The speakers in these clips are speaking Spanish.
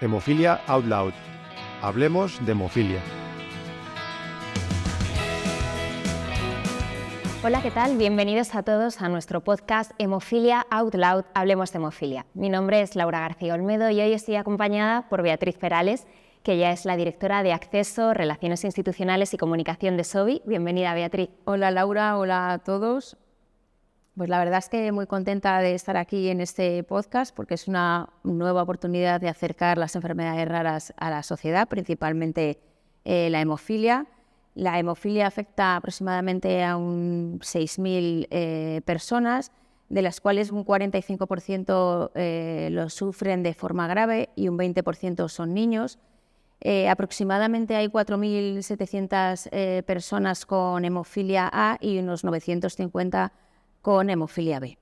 Hemofilia Out Loud. Hablemos de hemofilia. Hola, ¿qué tal? Bienvenidos a todos a nuestro podcast Hemofilia Out Loud, Hablemos de hemofilia. Mi nombre es Laura García Olmedo y hoy estoy acompañada por Beatriz Perales, que ella es la directora de Acceso, Relaciones Institucionales y Comunicación de SOBI. Bienvenida, Beatriz. Hola, Laura. Hola a todos. Pues la verdad es que muy contenta de estar aquí en este podcast porque es una nueva oportunidad de acercar las enfermedades raras a la sociedad, principalmente la hemofilia. La hemofilia afecta aproximadamente a 6.000 personas, de las cuales un 45% lo sufren de forma grave y un 20% son niños. Aproximadamente hay 4.700 personas con hemofilia A y unos 950 con hemofilia B.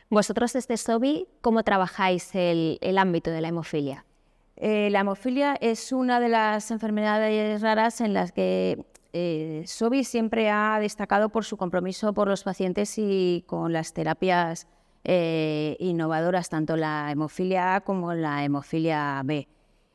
Vosotros desde SOBI, ¿cómo trabajáis el ámbito de la hemofilia? La hemofilia es una de las enfermedades raras en las que SOBI siempre ha destacado por su compromiso por los pacientes y con las terapias innovadoras, tanto la hemofilia A como la hemofilia B.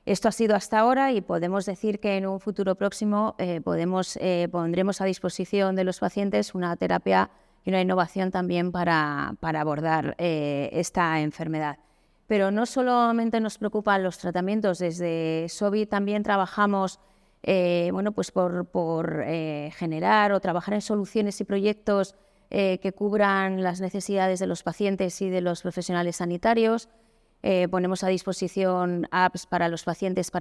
Esto ha sido hasta ahora y podemos decir que en un futuro próximo pondremos a disposición de los pacientes una terapia y una innovación también para abordar esta enfermedad. Pero no solamente nos preocupan los tratamientos, desde SOBI también trabajamos por generar o trabajar en soluciones y proyectos que cubran las necesidades de los pacientes y de los profesionales sanitarios. Ponemos a disposición apps para los pacientes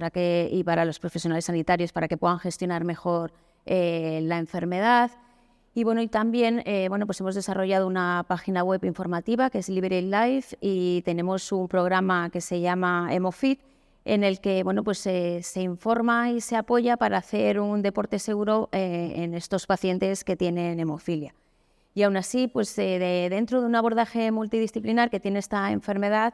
y para los profesionales sanitarios para que puedan gestionar mejor la enfermedad. Y también hemos desarrollado una página web informativa que es Liberate Life y tenemos un programa que se llama HemoFit en el que se informa y se apoya para hacer un deporte seguro en estos pacientes que tienen hemofilia. Y aún así, dentro de un abordaje multidisciplinar que tiene esta enfermedad,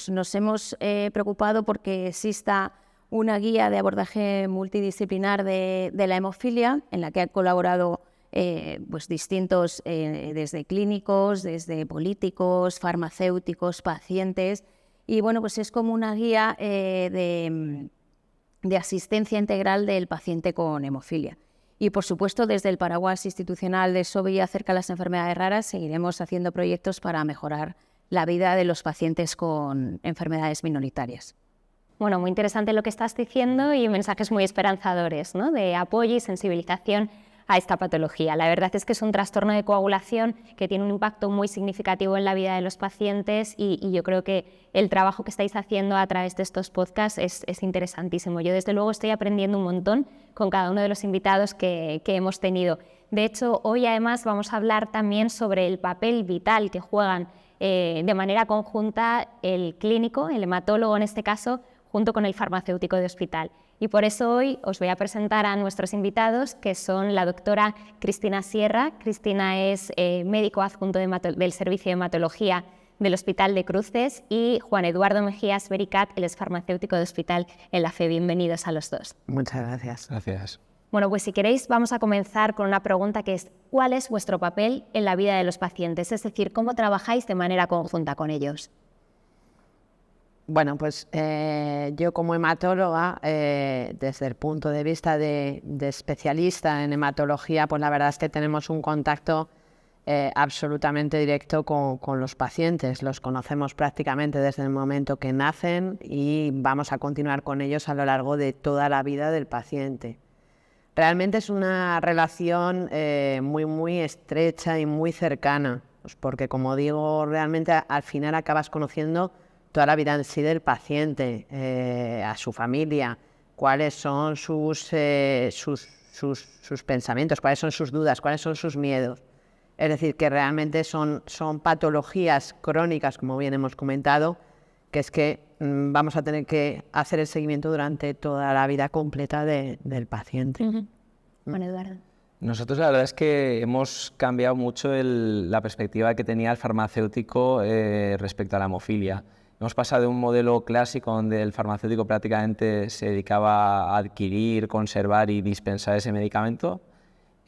nos hemos preocupado porque exista una guía de abordaje multidisciplinar de la hemofilia en la que han colaborado distintos, desde clínicos, desde políticos, farmacéuticos, pacientes, y es como una guía de asistencia integral del paciente con hemofilia. Y por supuesto, desde el paraguas institucional de SOBI acerca de las enfermedades raras, seguiremos haciendo proyectos para mejorar la vida de los pacientes con enfermedades minoritarias. Bueno, muy interesante lo que estás diciendo y mensajes muy esperanzadores, ¿no?, de apoyo y sensibilización a esta patología. La verdad es que es un trastorno de coagulación que tiene un impacto muy significativo en la vida de los pacientes y yo creo que el trabajo que estáis haciendo a través de estos podcasts es interesantísimo. Yo desde luego estoy aprendiendo un montón con cada uno de los invitados que hemos tenido. De hecho, hoy además vamos a hablar también sobre el papel vital que juegan de manera conjunta el clínico, el hematólogo en este caso, junto con el farmacéutico de hospital. Y por eso hoy os voy a presentar a nuestros invitados, que son la doctora Cristina Sierra. Cristina es médico adjunto del Servicio de Hematología del Hospital de Cruces, y Juan Eduardo Mejías Bericat, él es farmacéutico de hospital en la FE. Bienvenidos a los dos. Muchas gracias. Gracias. Bueno, pues si queréis vamos a comenzar con una pregunta que es: ¿cuál es vuestro papel en la vida de los pacientes? Es decir, ¿cómo trabajáis de manera conjunta con ellos? Bueno, pues yo como hematóloga, desde el punto de vista de especialista en hematología, pues la verdad es que tenemos un contacto absolutamente directo con los pacientes. Los conocemos prácticamente desde el momento que nacen y vamos a continuar con ellos a lo largo de toda la vida del paciente. Realmente es una relación muy estrecha y muy cercana, pues porque, como digo, realmente al final acabas conociendo toda la vida en sí del paciente, a su familia, cuáles son sus pensamientos, cuáles son sus dudas, cuáles son sus miedos. Es decir, que realmente son patologías crónicas, como bien hemos comentado, que es que vamos a tener que hacer el seguimiento durante toda la vida completa del paciente. Bueno, Eduardo. Nosotros la verdad es que hemos cambiado mucho la perspectiva que tenía el farmacéutico respecto a la hemofilia. Hemos pasado de un modelo clásico donde el farmacéutico prácticamente se dedicaba a adquirir, conservar y dispensar ese medicamento,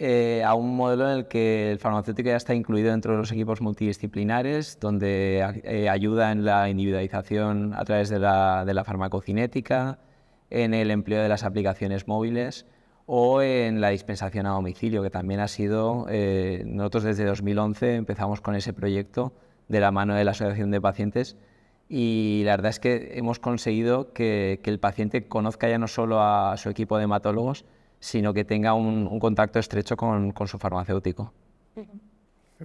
a un modelo en el que el farmacéutico ya está incluido dentro de los equipos multidisciplinares, donde ayuda en la individualización a través de la farmacocinética, en el empleo de las aplicaciones móviles o en la dispensación a domicilio, que también ha sido, nosotros desde 2011 empezamos con ese proyecto de la mano de la Asociación de Pacientes, y la verdad es que hemos conseguido que el paciente conozca ya no solo a su equipo de hematólogos, sino que tenga un contacto estrecho con su farmacéutico.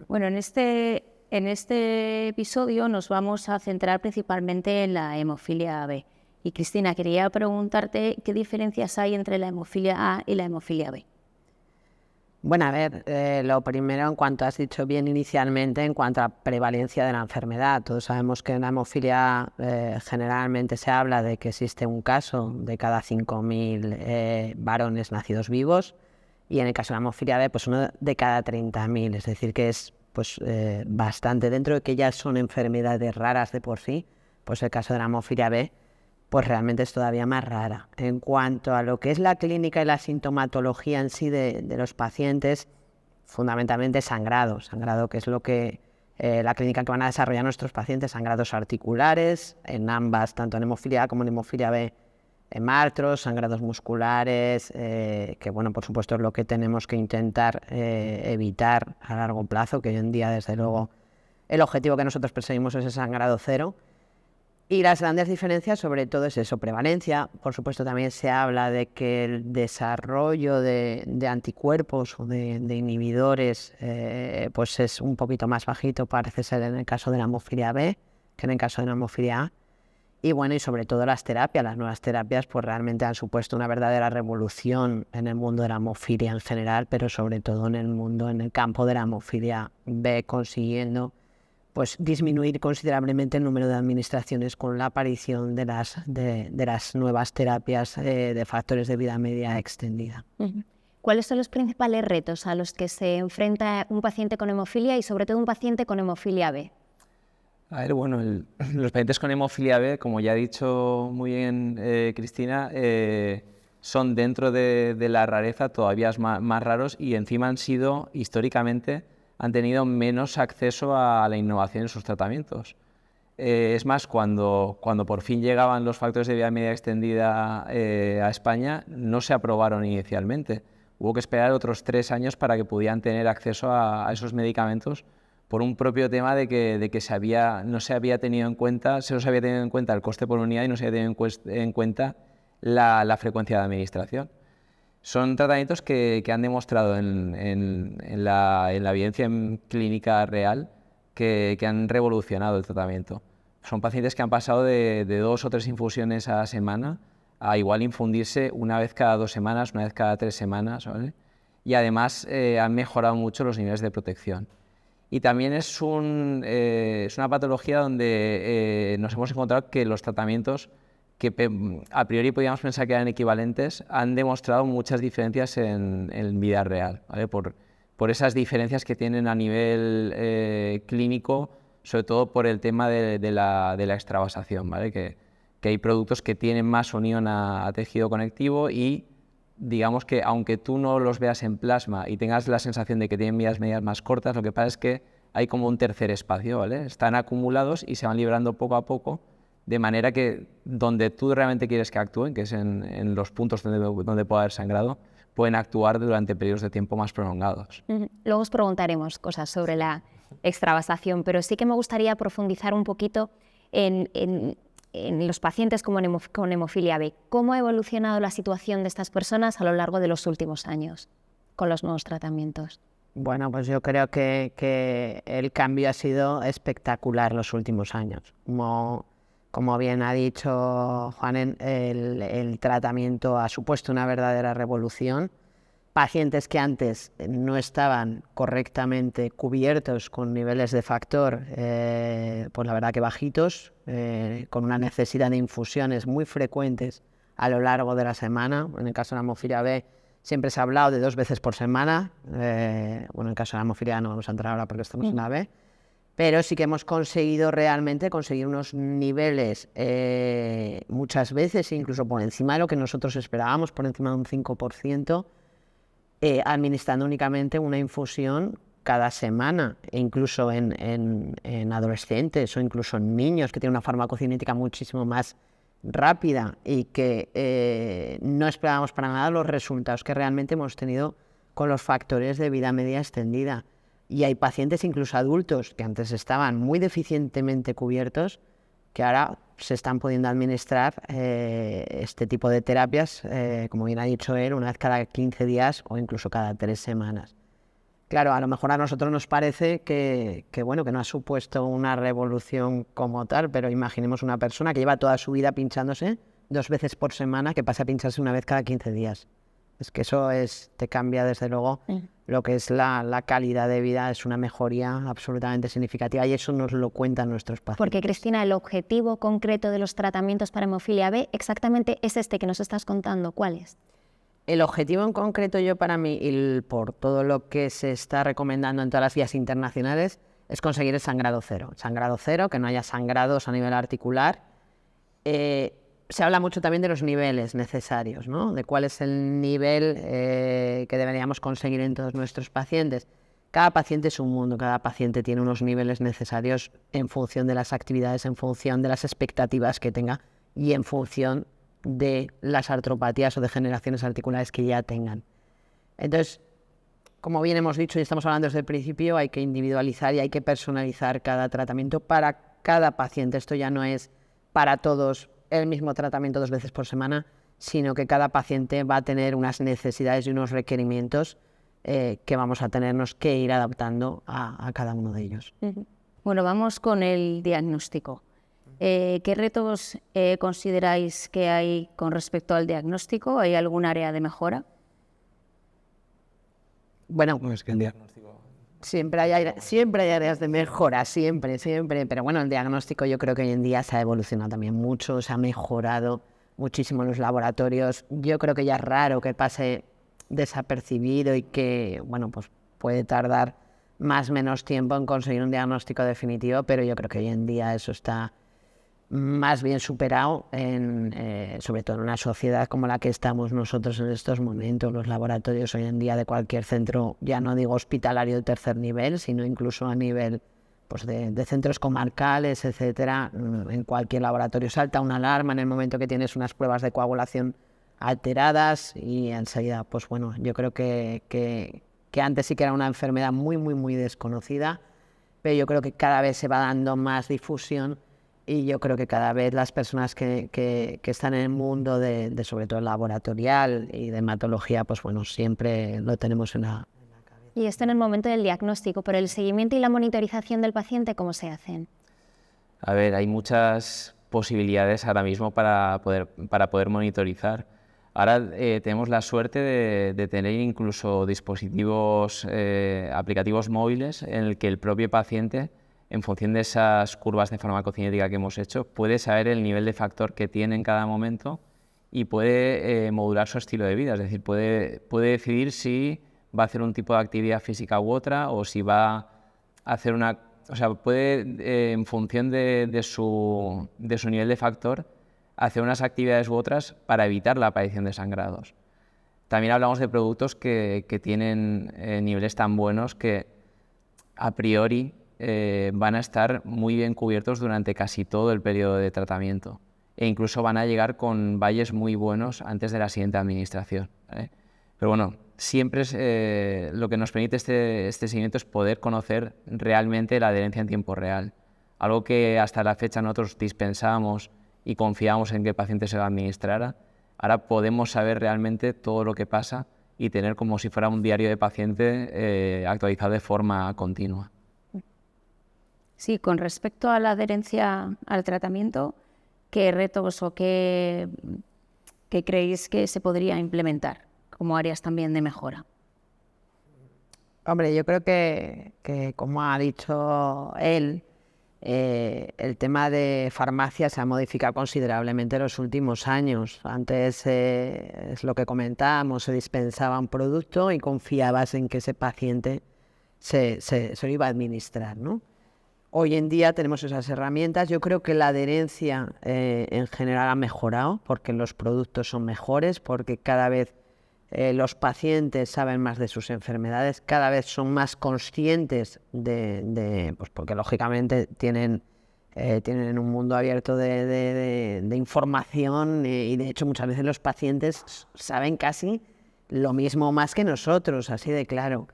Bueno, en este episodio nos vamos a centrar principalmente en la hemofilia B. Y Cristina, quería preguntarte qué diferencias hay entre la hemofilia A y la hemofilia B. Bueno, a ver, lo primero, en cuanto has dicho bien inicialmente, en cuanto a prevalencia de la enfermedad. Todos sabemos que en la hemofilia generalmente se habla de que existe un caso de cada 5.000 varones nacidos vivos, y en el caso de la hemofilia B, pues uno de cada 30.000, es decir, que es pues bastante. Dentro de que ya son enfermedades raras de por sí, pues el caso de la hemofilia B pues realmente es todavía más rara. En cuanto a lo que es la clínica y la sintomatología en sí de los pacientes, fundamentalmente sangrado que es lo que la clínica que van a desarrollar nuestros pacientes, sangrados articulares, en ambas, tanto en hemofilia A como en hemofilia B, hemartros, sangrados musculares, que bueno, por supuesto es lo que tenemos que intentar evitar a largo plazo, que hoy en día desde luego el objetivo que nosotros perseguimos es el sangrado cero. Y las grandes diferencias sobre todo es eso, prevalencia. Por supuesto también se habla de que el desarrollo de anticuerpos o de inhibidores pues es un poquito más bajito, parece ser en el caso de la hemofilia B que en el caso de la hemofilia A. Y bueno, y sobre todo las nuevas terapias pues realmente han supuesto una verdadera revolución en el mundo de la hemofilia en general, pero sobre todo en el campo de la hemofilia B, consiguiendo pues disminuir considerablemente el número de administraciones con la aparición de las nuevas terapias de factores de vida media extendida. ¿Cuáles son los principales retos a los que se enfrenta un paciente con hemofilia y sobre todo un paciente con hemofilia B? A ver, bueno, los pacientes con hemofilia B, como ya ha dicho muy bien Cristina, son dentro de la rareza todavía más raros, y encima históricamente han tenido menos acceso a la innovación en sus tratamientos. Es más, cuando por fin llegaban los factores de vida media extendida a España, no se aprobaron inicialmente. Hubo que esperar otros 3 años para que pudieran tener acceso a esos medicamentos, por un propio tema de que no se había tenido en cuenta, se os había tenido en cuenta el coste por unidad y no se había tenido en cuenta la frecuencia de administración. Son tratamientos que han demostrado en la evidencia clínica real que han revolucionado el tratamiento. Son pacientes que han pasado de 2 o 3 infusiones a la semana a igual infundirse una vez cada 2 semanas, una vez cada 3 semanas, ¿vale? Y además han mejorado mucho los niveles de protección. Y también es una patología donde nos hemos encontrado que los tratamientos que a priori podíamos pensar que eran equivalentes, han demostrado muchas diferencias en vida real, ¿vale? Por esas diferencias que tienen a nivel clínico, sobre todo por el tema de la extravasación, ¿vale? Que hay productos que tienen más unión a tejido conectivo y digamos que aunque tú no los veas en plasma y tengas la sensación de que tienen vidas medias más cortas, lo que pasa es que hay como un tercer espacio, ¿vale? Están acumulados y se van liberando poco a poco, de manera que donde tú realmente quieres que actúen, que es en los puntos donde puede haber sangrado, pueden actuar durante periodos de tiempo más prolongados. Luego os preguntaremos cosas sobre la extravasación, pero sí que me gustaría profundizar un poquito en los pacientes con hemofilia B. ¿Cómo ha evolucionado la situación de estas personas a lo largo de los últimos años con los nuevos tratamientos? Bueno, pues yo creo que el cambio ha sido espectacular los últimos años. Como bien ha dicho Juan, el tratamiento ha supuesto una verdadera revolución. Pacientes que antes no estaban correctamente cubiertos con niveles de factor, pues la verdad que bajitos, con una necesidad de infusiones muy frecuentes a lo largo de la semana. En el caso de la hemofilia B siempre se ha hablado de 2 veces por semana. Bueno, en el caso de la hemofilia A no vamos a entrar ahora porque estamos en la B. Pero sí que hemos conseguido realmente conseguir unos niveles muchas veces incluso por encima de lo que nosotros esperábamos, por encima de un 5%, administrando únicamente una infusión cada semana, e incluso en adolescentes o incluso en niños que tienen una farmacocinética muchísimo más rápida y que no esperábamos para nada los resultados que realmente hemos tenido con los factores de vida media extendida. Y hay pacientes, incluso adultos, que antes estaban muy deficientemente cubiertos, que ahora se están pudiendo administrar este tipo de terapias, como bien ha dicho él, una vez cada 15 días o incluso cada 3 semanas. Claro, a lo mejor a nosotros nos parece que no ha supuesto una revolución como tal, pero imaginemos una persona que lleva toda su vida pinchándose 2 veces por semana, que pasa a pincharse una vez cada 15 días. Es que eso te cambia desde luego lo que es la calidad de vida, es una mejoría absolutamente significativa y eso nos lo cuentan nuestros pacientes. Porque, Cristina, el objetivo concreto de los tratamientos para hemofilia B exactamente es este que nos estás contando. ¿Cuál es? El objetivo en concreto para mí, y por todo lo que se está recomendando en todas las guías internacionales, es conseguir el sangrado cero. Sangrado cero, que no haya sangrados a nivel articular. Se habla mucho también de los niveles necesarios, ¿no? De cuál es el nivel que deberíamos conseguir en todos nuestros pacientes. Cada paciente es un mundo, cada paciente tiene unos niveles necesarios en función de las actividades, en función de las expectativas que tenga y en función de las artropatías o degeneraciones articulares que ya tengan. Entonces, como bien hemos dicho y estamos hablando desde el principio, hay que individualizar y hay que personalizar cada tratamiento para cada paciente. Esto ya no es para todos el mismo tratamiento 2 veces por semana, sino que cada paciente va a tener unas necesidades y unos requerimientos que vamos a tenernos que ir adaptando a cada uno de ellos. Bueno, vamos con el diagnóstico. ¿Qué retos consideráis que hay con respecto al diagnóstico? ¿Hay algún área de mejora? Bueno, Es que el diagnóstico... siempre hay áreas de mejora, siempre, pero bueno, el diagnóstico yo creo que hoy en día se ha evolucionado también mucho, se ha mejorado muchísimo en los laboratorios. Yo creo que ya es raro que pase desapercibido y que, bueno, pues puede tardar más o menos tiempo en conseguir un diagnóstico definitivo, pero yo creo que hoy en día eso está más bien superado, sobre todo en una sociedad como la que estamos nosotros en estos momentos. Los laboratorios hoy en día de cualquier centro, ya no digo hospitalario de tercer nivel, sino incluso a nivel pues de centros comarcales, etcétera, en cualquier laboratorio salta una alarma en el momento que tienes unas pruebas de coagulación alteradas y enseguida, pues bueno, yo creo que antes sí que era una enfermedad muy desconocida, pero yo creo que cada vez se va dando más difusión. Y yo creo que cada vez las personas que están en el mundo de sobre todo laboratorial y de hematología, pues bueno, siempre lo tenemos en la cabeza. Y esto en el momento del diagnóstico, pero el seguimiento y la monitorización del paciente, ¿cómo se hacen? A ver, hay muchas posibilidades ahora mismo para poder monitorizar. Ahora tenemos la suerte de tener incluso dispositivos, aplicativos móviles en el que el propio paciente, en función de esas curvas de farmacocinética que hemos hecho, puede saber el nivel de factor que tiene en cada momento y puede modular su estilo de vida. Es decir, puede decidir si va a hacer un tipo de actividad física u otra o si va a hacer una... O sea, puede, en función de su nivel de factor, hacer unas actividades u otras para evitar la aparición de sangrados. También hablamos de productos que tienen niveles tan buenos que, a priori, van a estar muy bien cubiertos durante casi todo el periodo de tratamiento e incluso van a llegar con valles muy buenos antes de la siguiente administración, ¿vale? Pero bueno, siempre lo que nos permite este seguimiento es poder conocer realmente la adherencia en tiempo real, algo que hasta la fecha nosotros dispensábamos y confiábamos en que el paciente se lo administrara. Ahora podemos saber realmente todo lo que pasa y tener como si fuera un diario de paciente actualizado de forma continua. Sí, con respecto a la adherencia al tratamiento, ¿qué retos o qué creéis que se podría implementar como áreas también de mejora? Hombre, yo creo que como ha dicho él, el tema de farmacia se ha modificado considerablemente en los últimos años. Antes, es lo que comentábamos, se dispensaba un producto y confiabas en que ese paciente se lo iba a administrar, ¿no? Hoy en día tenemos esas herramientas. Yo creo que la adherencia en general ha mejorado porque los productos son mejores, porque cada vez los pacientes saben más de sus enfermedades, cada vez son más conscientes pues porque lógicamente tienen un mundo abierto de información y de hecho muchas veces los pacientes saben casi lo mismo más que nosotros, así de claro.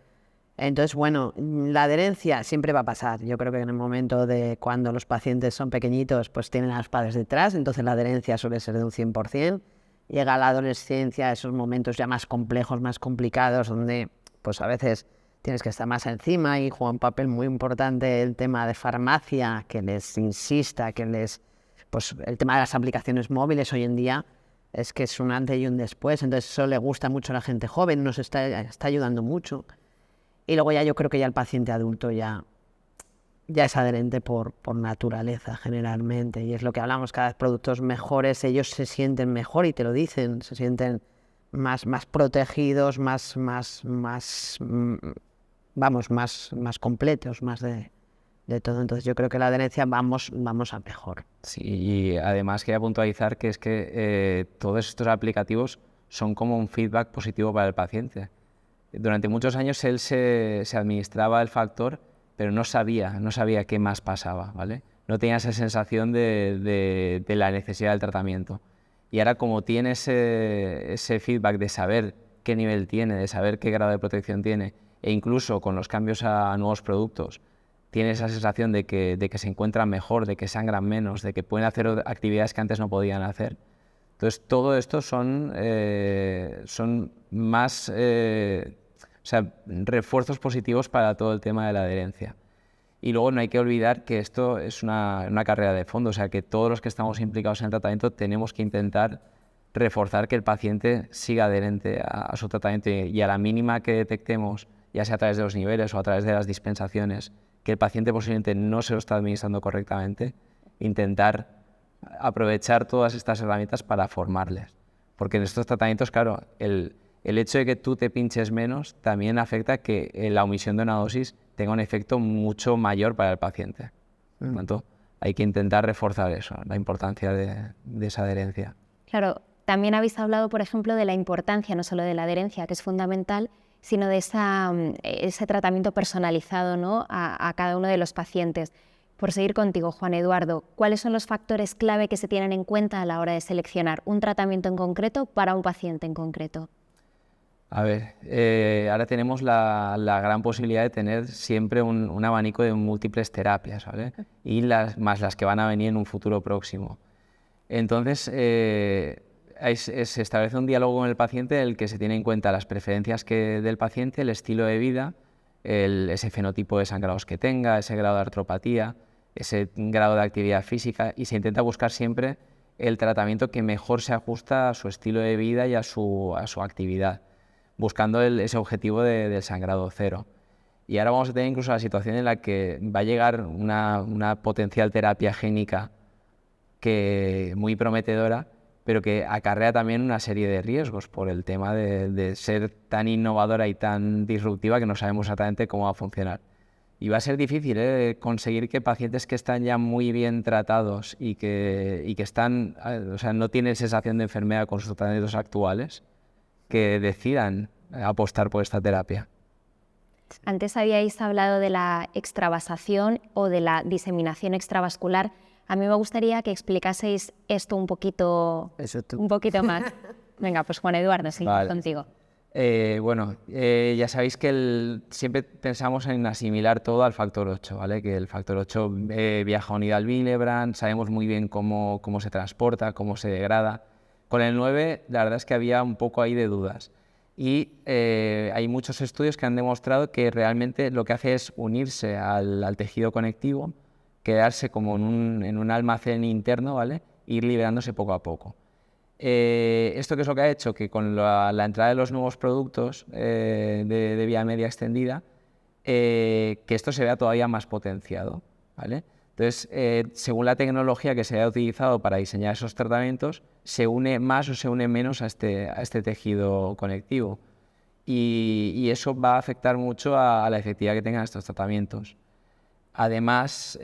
Entonces, bueno, la adherencia siempre va a pasar. Yo creo que en el momento de cuando los pacientes son pequeñitos, pues tienen a los padres detrás, entonces la adherencia suele ser de un 100%. Llega la adolescencia, esos momentos ya más complejos, más complicados, donde pues a veces tienes que estar más encima y juega un papel muy importante el tema de farmacia, que les insista, pues el tema de las aplicaciones móviles hoy en día es que es un antes y un después, entonces eso le gusta mucho a la gente joven, nos está ayudando mucho. Y luego ya yo creo que ya el paciente adulto ya es adherente por naturaleza generalmente, y es lo que hablamos, cada vez productos mejores, ellos se sienten mejor y te lo dicen, se sienten más protegidos, más completos, más de todo. Entonces yo creo que la adherencia vamos a mejor. Sí, y además quería puntualizar que es que todos estos aplicativos son como un feedback positivo para el paciente. Durante muchos años él se administraba el factor, pero no sabía qué más pasaba, ¿vale? No tenía esa sensación de la necesidad del tratamiento. Y ahora, como tiene ese feedback de saber qué nivel tiene, de saber qué grado de protección tiene, e incluso con los cambios a nuevos productos, tiene esa sensación de que se encuentran mejor, de que sangran menos, de que pueden hacer actividades que antes no podían hacer. Entonces, todo esto son más refuerzos positivos para todo el tema de la adherencia. Y luego no hay que olvidar que esto es una carrera de fondo, o sea que todos los que estamos implicados en el tratamiento tenemos que intentar reforzar que el paciente siga adherente a su tratamiento y a la mínima que detectemos, ya sea a través de los niveles o a través de las dispensaciones, que el paciente posiblemente no se lo está administrando correctamente, intentar aprovechar todas estas herramientas para formarles. Porque en estos tratamientos, claro, el hecho de que tú te pinches menos también afecta que la omisión de una dosis tenga un efecto mucho mayor para el paciente. Por lo tanto, hay que intentar reforzar eso, la importancia de esa adherencia. Claro, también habéis hablado, por ejemplo, de la importancia no solo de la adherencia, que es fundamental, sino de ese tratamiento personalizado, ¿no?, a cada uno de los pacientes. Por seguir contigo, Juan Eduardo, ¿cuáles son los factores clave que se tienen en cuenta a la hora de seleccionar un tratamiento en concreto para un paciente en concreto? A ver, ahora tenemos la gran posibilidad de tener siempre un abanico de múltiples terapias, ¿vale? Y más las que van a venir en un futuro próximo. Entonces, se establece un diálogo con el paciente en el que se tiene en cuenta las preferencias del paciente, el estilo de vida, ese fenotipo de sangrados que tenga, ese grado de artropatía, ese grado de actividad física, y se intenta buscar siempre el tratamiento que mejor se ajusta a su estilo de vida y a su actividad, buscando ese objetivo del sangrado cero. Y ahora vamos a tener incluso la situación en la que va a llegar una potencial terapia génica muy prometedora, pero que acarrea también una serie de riesgos por el tema de ser tan innovadora y tan disruptiva que no sabemos exactamente cómo va a funcionar. Y va a ser difícil conseguir que pacientes que están ya muy bien tratados y que están, no tienen sensación de enfermedad con sus tratamientos actuales, que decidan apostar por esta terapia. Antes habíais hablado de la extravasación o de la diseminación extravascular. A mí me gustaría que explicaseis esto un poquito más. Venga, pues Juan Eduardo, seguimos contigo. Ya sabéis que siempre pensamos en asimilar todo al factor 8, ¿vale? Que el factor 8 viaja unido al Willebrand, sabemos muy bien cómo se transporta, cómo se degrada. Con el 9, la verdad es que había un poco ahí de dudas. Y hay muchos estudios que han demostrado que realmente lo que hace es unirse al tejido conectivo, quedarse como en un almacén interno, ¿vale? Ir liberándose poco a poco. ¿Esto qué es lo que ha hecho? Que con la entrada de los nuevos productos de vía media extendida, que esto se vea todavía más potenciado, ¿vale? Entonces, según la tecnología que se haya utilizado para diseñar esos tratamientos, se une más o se une menos a este tejido conectivo. Y eso va a afectar mucho a la efectividad que tengan estos tratamientos. Además,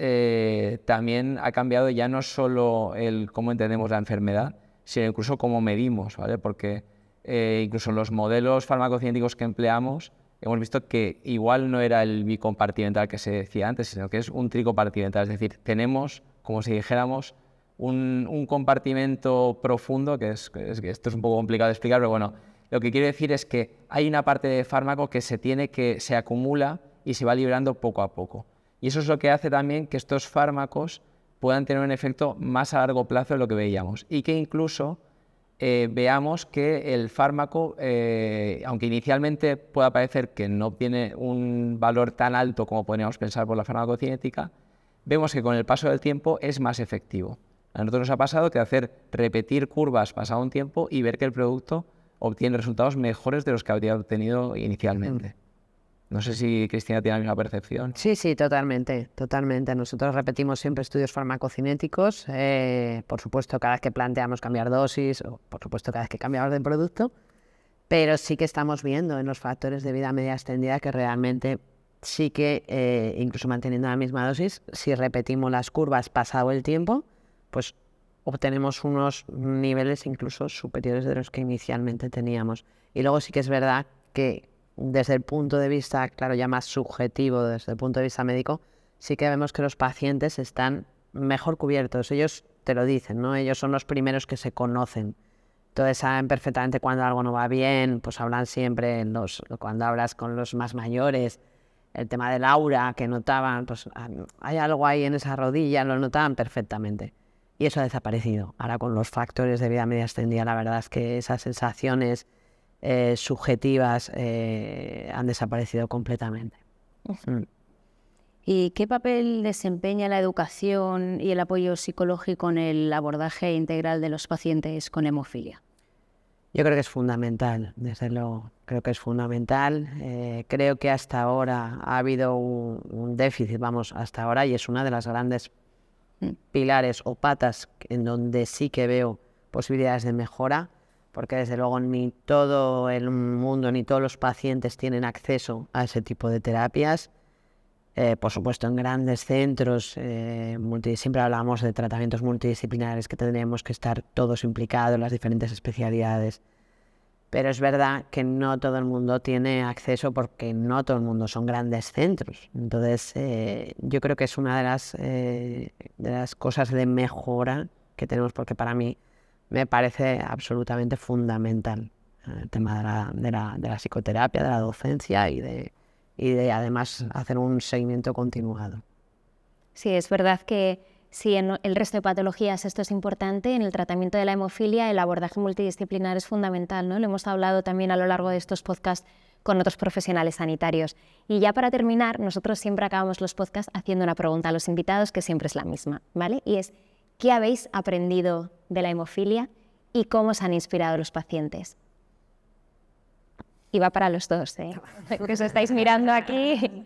también ha cambiado ya no solo el cómo entendemos la enfermedad, sino incluso cómo medimos, ¿vale? Porque incluso los modelos farmacocinéticos que empleamos, hemos visto que igual no era el bicompartimental que se decía antes, sino que es un tricompartimental. Es decir, tenemos, como si dijéramos, un compartimento profundo, que esto es un poco complicado de explicar, pero bueno, lo que quiero decir es que hay una parte de fármaco que se acumula y se va liberando poco a poco. Y eso es lo que hace también que estos fármacos puedan tener un efecto más a largo plazo de lo que veíamos y que incluso veamos que el fármaco, aunque inicialmente pueda parecer que no tiene un valor tan alto como podríamos pensar por la farmacocinética, vemos que con el paso del tiempo es más efectivo. A nosotros nos ha pasado que repetir curvas pasado un tiempo y ver que el producto obtiene resultados mejores de los que habría obtenido inicialmente. No sé si Cristina tiene la misma percepción. Sí, totalmente, totalmente. Nosotros repetimos siempre estudios farmacocinéticos, por supuesto cada vez que planteamos cambiar dosis, o por supuesto cada vez que cambiamos de producto, pero sí que estamos viendo en los factores de vida media extendida que realmente sí que, incluso manteniendo la misma dosis, si repetimos las curvas pasado el tiempo, pues obtenemos unos niveles incluso superiores de los que inicialmente teníamos. Y luego sí que es verdad que desde el punto de vista, claro, ya más subjetivo, desde el punto de vista médico, sí que vemos que los pacientes están mejor cubiertos. Ellos te lo dicen, ¿no? Ellos son los primeros que se conocen. Entonces saben perfectamente cuando algo no va bien, pues hablan siempre, cuando hablas con los más mayores, el tema del aura que notaban, pues hay algo ahí en esa rodilla, lo notaban perfectamente. Y eso ha desaparecido. Ahora con los factores de vida media extendida, la verdad es que esas sensaciones subjetivas han desaparecido completamente. ¿Y qué papel desempeña la educación y el apoyo psicológico en el abordaje integral de los pacientes con hemofilia? Yo creo que es fundamental, desde luego, creo que es fundamental. Creo que hasta ahora ha habido un déficit, hasta ahora, y es una de las grandes pilares o patas en donde sí que veo posibilidades de mejora, porque desde luego ni todo el mundo ni todos los pacientes tienen acceso a ese tipo de terapias. Por supuesto, en grandes centros, siempre hablamos de tratamientos multidisciplinares que tendríamos que estar todos implicados en las diferentes especialidades. Pero es verdad que no todo el mundo tiene acceso porque no todo el mundo son grandes centros. Entonces, yo creo que es una de las cosas de mejora que tenemos, porque para mí me parece absolutamente fundamental el tema de la psicoterapia, de la docencia y de además hacer un seguimiento continuado. Sí, es verdad que si en el resto de patologías esto es importante, en el tratamiento de la hemofilia el abordaje multidisciplinar es fundamental, ¿no? Lo hemos hablado también a lo largo de estos podcasts con otros profesionales sanitarios. Y ya para terminar, nosotros siempre acabamos los podcasts haciendo una pregunta a los invitados que siempre es la misma, ¿vale? Y es, ¿qué habéis aprendido de la hemofilia y cómo os han inspirado los pacientes? Y va para los dos, que os estáis mirando aquí.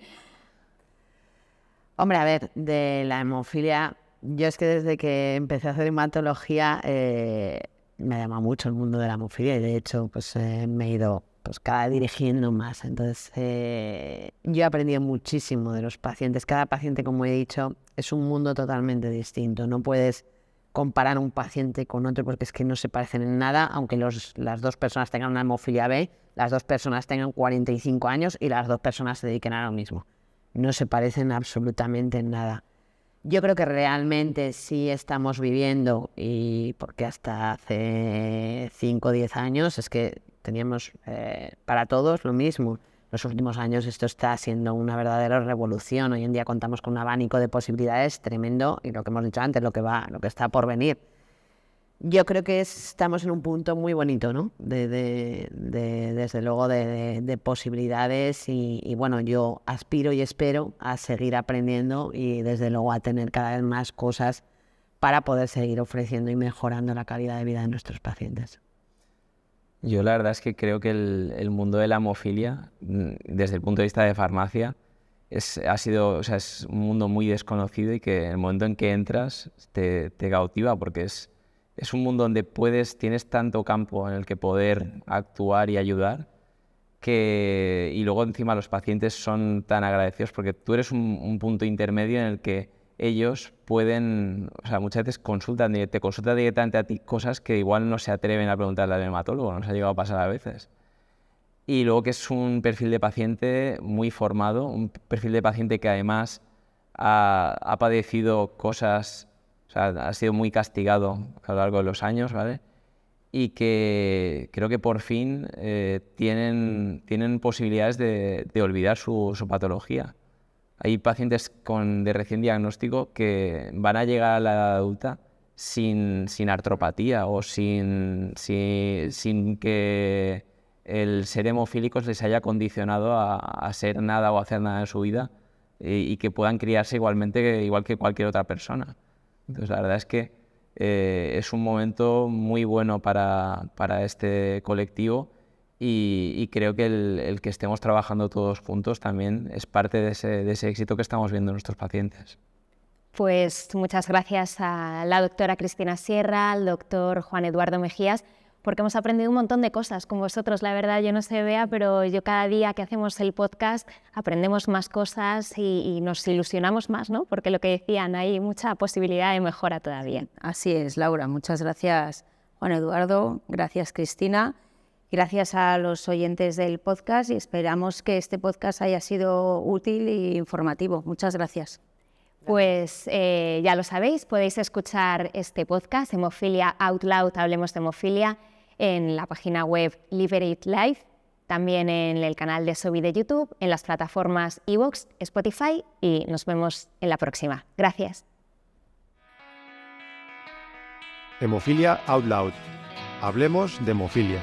Hombre, a ver, de la hemofilia, yo es que desde que empecé a hacer hematología me ha llamado mucho el mundo de la hemofilia y de hecho pues me he ido cada vez dirigiendo más. Entonces yo he aprendido muchísimo de los pacientes. Cada paciente, como he dicho, es un mundo totalmente distinto. No puedes comparar un paciente con otro porque es que no se parecen en nada, aunque las dos personas tengan una hemofilia B, las dos personas tengan 45 años y las dos personas se dediquen a lo mismo. No se parecen absolutamente en nada. Yo creo que realmente sí estamos viviendo, y porque hasta hace 5 o 10 años es que teníamos para todos lo mismo. Los últimos años esto está siendo una verdadera revolución. Hoy en día contamos con un abanico de posibilidades tremendo y lo que hemos dicho antes, lo que está por venir. Yo creo que estamos en un punto muy bonito, ¿no? Desde luego de posibilidades y bueno, yo aspiro y espero a seguir aprendiendo y desde luego a tener cada vez más cosas para poder seguir ofreciendo y mejorando la calidad de vida de nuestros pacientes. Yo la verdad es que creo que el mundo de la hemofilia, desde el punto de vista de farmacia, es un mundo muy desconocido y que en el momento en que entras te cautiva porque es un mundo donde tienes tanto campo en el que poder actuar y ayudar y luego encima los pacientes son tan agradecidos porque tú eres un punto intermedio en el que ellos pueden, o sea, muchas veces te consultan directamente a ti cosas que igual no se atreven a preguntarle al hematólogo, nos ha llegado a pasar a veces. Y luego que es un perfil de paciente muy formado, un perfil de paciente que además ha padecido cosas, o sea, ha sido muy castigado a lo largo de los años, ¿vale? Y que creo que por fin tienen posibilidades de olvidar su patología. Hay pacientes de recién diagnóstico que van a llegar a la edad adulta sin artropatía o sin que el ser hemofílicos les haya condicionado a ser nada o hacer nada en su vida y que puedan criarse igual que cualquier otra persona. Entonces la verdad es que es un momento muy bueno para este colectivo y creo que el que estemos trabajando todos juntos también es parte de ese éxito que estamos viendo en nuestros pacientes. Pues muchas gracias a la doctora Cristina Sierra, al doctor Juan Eduardo Mejías, porque hemos aprendido un montón de cosas con vosotros. La verdad, yo no sé, Bea, pero yo cada día que hacemos el podcast aprendemos más cosas y nos ilusionamos más, ¿no? Porque lo que decían, hay mucha posibilidad de mejora todavía. Así es, Laura. Muchas gracias, Juan Eduardo. Gracias, Cristina. Gracias a los oyentes del podcast y esperamos que este podcast haya sido útil e informativo. Muchas gracias. Pues ya lo sabéis, podéis escuchar este podcast, Hemofilia Out Loud, Hablemos de Hemofilia, en la página web Liberate Life, también en el canal de Sobi de YouTube, en las plataformas iVoox, Spotify y nos vemos en la próxima. Gracias. Hemofilia Out Loud. Hablemos de hemofilia.